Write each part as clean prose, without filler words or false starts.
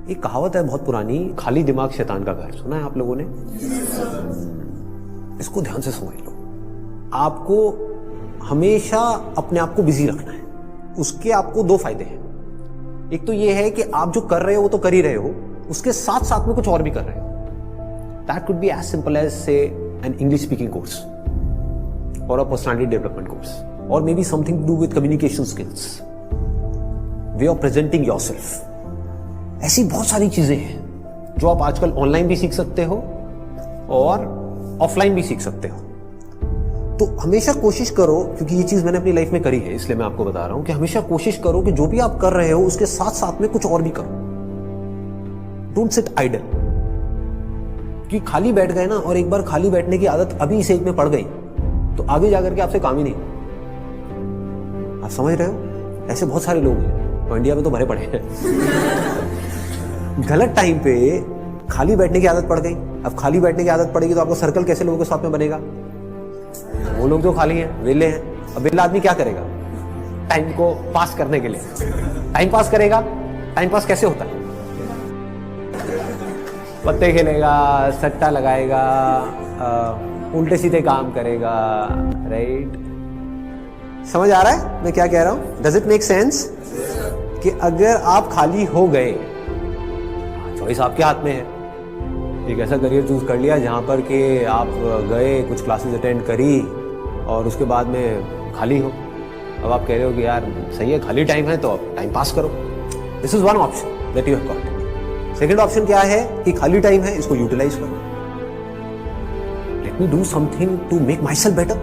एक कहावत है बहुत पुरानी, खाली दिमाग शैतान का घर। सुना है आप लोगों ने? इसको ध्यान से समझ लो। आपको हमेशा अपने आप को बिजी रखना है। उसके आपको दो फायदे हैं। एक तो ये है कि आप जो कर रहे हो वो तो कर ही रहे हो, उसके साथ साथ में कुछ और भी कर रहे हो। That could be as simple as से एन इंग्लिश स्पीकिंग कोर्स और अ पर्सनालिटी डेवलपमेंट कोर्स, और maybe something to do with communication skills, way of presenting yourself. ऐसी बहुत सारी चीजें हैं जो आप आजकल ऑनलाइन भी सीख सकते हो और ऑफलाइन भी सीख सकते हो। तो हमेशा कोशिश करो, क्योंकि ये चीज मैंने अपनी लाइफ में करी है इसलिए मैं आपको बता रहा हूं कि हमेशा कोशिश करो कि जो भी आप कर रहे हो उसके साथ साथ में कुछ और भी करो। Don't sit idle. कि खाली बैठ गए ना, और एक बार खाली बैठने की आदत अभी इस एज में पड़ गई तो आगे जाकर के आपसे काम ही नहीं। आप समझ रहे हो? ऐसे बहुत सारे लोग हैं और इंडिया में तो भरे पड़े हैं। गलत टाइम पे खाली बैठने की आदत पड़ गई। अब खाली बैठने की आदत पड़ेगी तो आपका सर्कल कैसे लोगों के साथ में बनेगा? वो लोग जो खाली हैं, वेले हैं। अब वेला आदमी क्या करेगा टाइम को पास करने के लिए? टाइम पास करेगा। टाइम पास कैसे होता है? पत्ते खेलेगा, सट्टा लगाएगा, उल्टे सीधे काम करेगा। राइट? समझ आ रहा है मैं क्या कह रहा हूं? Does it make sense? कि अगर आप खाली हो गए, चॉइस आपके हाथ में है। एक ऐसा करियर चूज कर लिया जहां पर कि आप गए, कुछ क्लासेस अटेंड करी और उसके बाद में खाली हो। अब आप कह रहे हो कि यार सही है, खाली टाइम है तो अब टाइम पास करो। This is one option that you have got. Second option क्या है कि खाली टाइम है, इसको यूटिलाइज करो। Let me do something to make myself better,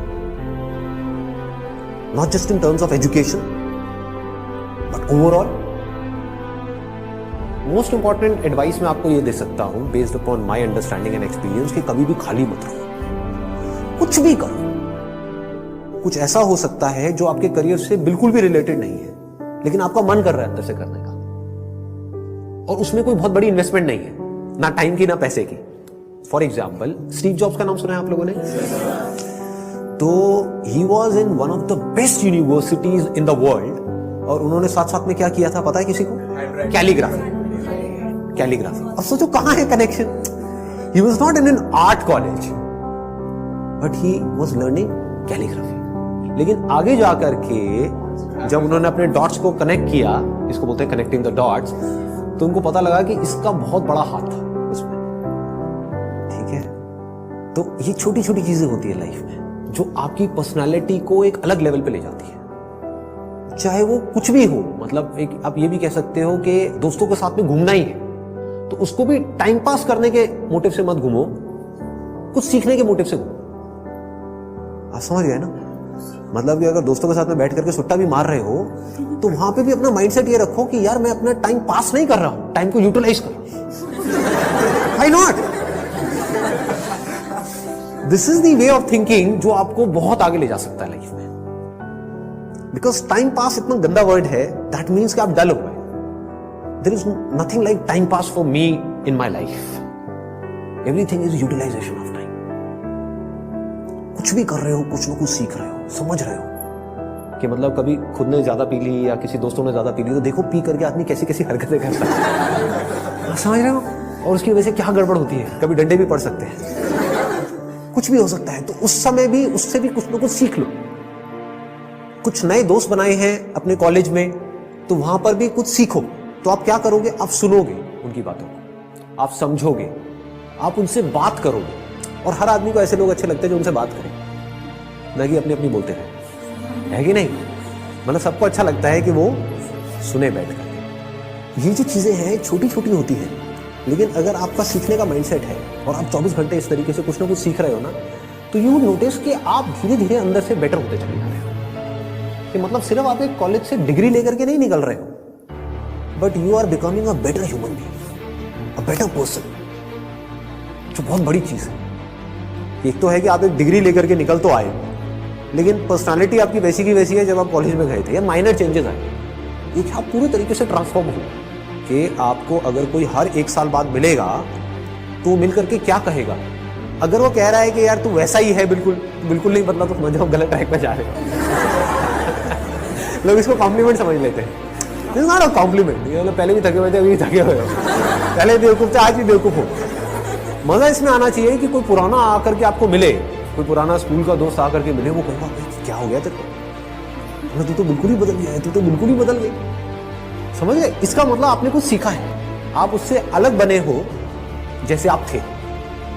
not just in terms of education but overall. Most important advice मैं आपको ये दे सकता हूं based upon my understanding and experience कि कभी भी खाली मत रहो, कुछ भी करो। कुछ ऐसा हो सकता है जो आपके करियर से बिल्कुल भी रिलेटेड नहीं है, लेकिन आपका मन कर रहा है अंदर से करने का, और उसमें कोई बहुत बड़ी इन्वेस्टमेंट नहीं है, ना टाइम की ना पैसे की। फॉर एग्जाम्पल, स्टीव जॉब्स का नाम सुना है आप लोगों ने? तो he was in one of the best universities in the world, और उन्होंने साथ साथ में क्या किया था पता है किसी को? कैलीग्राफी। कैलीग्राफी। अब सोचो कहां है connection? He was not in an art college but he was learning calligraphy. लेकिन आगे जाकर के जब उन्होंने अपने डॉट्स को कनेक्ट किया, इसको बोलते हैं कनेक्टिंग द डॉट्स, तो उनको पता लगा कि इसका बहुत बड़ा हाथ था उसमें। ठीक है? तो ये छोटी छोटी चीजें होती है लाइफ में जो आपकी पर्सनालिटी को एक अलग लेवल पे ले जाती है। चाहे वो कुछ भी हो, मतलब एक आप ये भी कह सकते हो कि दोस्तों के साथ में घूमना ही है तो उसको भी टाइम पास करने के मोटिव से मत घूमो, कुछ सीखने के मोटिव से घूमो। आप समझ गए ना? मतलब कि अगर दोस्तों के साथ में बैठ करके सुट्टा भी मार रहे हो तो वहां पे भी अपना माइंडसेट ये रखो कि यार मैं अपना टाइम पास नहीं कर रहा हूं, टाइम को यूटिलाइज कर रहा हूं। Why not? This is the way of thinking जो आपको बहुत आगे ले जा सकता है लाइफ में। बिकॉज टाइम पास इतना गंदा वर्ड है, दैट मीन्स कि आप डल हो गए। There is nothing like time pass for me in my life. Everything is utilisation of time. कुछ भी कर रहे हो, कुछ ना कुछ सीख रहे हो, समझ रहे हो कि मतलब कभी खुद ने ज्यादा पी ली या किसी दोस्तों ने ज्यादा पी ली तो देखो पी करके आदमी कैसी कैसी हरकतें करता है। समझ रहे हो? और उसकी वजह से क्या गड़बड़ होती है, कभी डंडे भी पड़ सकते हैं, कुछ भी हो सकता है। तो उस समय भी उससे भी कुछ ना कुछ सीख लो। कुछ नए दोस्त बनाए हैं अपने कॉलेज में तो वहां पर भी कुछ सीखो। तो आप क्या करोगे? आप सुनोगे उनकी बातों को, आप समझोगे, आप उनसे बात करोगे। और हर आदमी को ऐसे लोग अच्छे लगते हैं जो उनसे बात करें, ना कि अपनी अपनी बोलते रहे, है कि नहीं? मतलब सबको अच्छा लगता है कि वो सुने बैठ करके। ये जो चीजें हैं छोटी छोटी होती हैं, लेकिन अगर आपका सीखने का माइंडसेट है और आप 24 घंटे इस तरीके से कुछ ना कुछ सीख रहे हो ना, तो यू नोटिस कि आप धीरे धीरे अंदर से बेटर होते चले जा रहे हो। कि मतलब सिर्फ आप एक कॉलेज से डिग्री लेकर के नहीं निकल रहे हो, but you are becoming a better human being, a better person, जो बहुत बड़ी चीज है। एक तो है कि आप एक डिग्री लेकर के निकल तो आए, लेकिन पर्सनालिटी आपकी वैसी की वैसी है जब आप कॉलेज में गए थे, या माइनर चेंजेस आए। ये आप पूरे तरीके से ट्रांसफॉर्म हो कि आपको अगर कोई हर 1 साल बाद मिलेगा तो मिल करके क्या कहेगा? अगर वो कह रहा है कि यार तू वैसा ही है, बिल्कुल बिल्कुल नहीं बदला, तो समझ जाओ गलत ट्रैक पे जा रहे हो। लोग इसको कॉम्प्लीमेंट समझ लेते हैं। This is not a compliment. ये मतलब पहले भी थके हुए थे, अभी भी थके हुए हो, पहले बेवकूफ थे, आज भी बेवकूफ हो। मजा इसमें आना चाहिए कि कोई पुराना आकर के आपको मिले, कोई पुराना स्कूल का दोस्त आकर के मिले, वो कहेगा क्या हो गया तेरे को, तू तो बिल्कुल ही बदल गया है, तू तो बिल्कुल ही बदल गई। समझ गए? इसका मतलब आपने कुछ सीखा है, आप उससे अलग बने हो जैसे आप थे।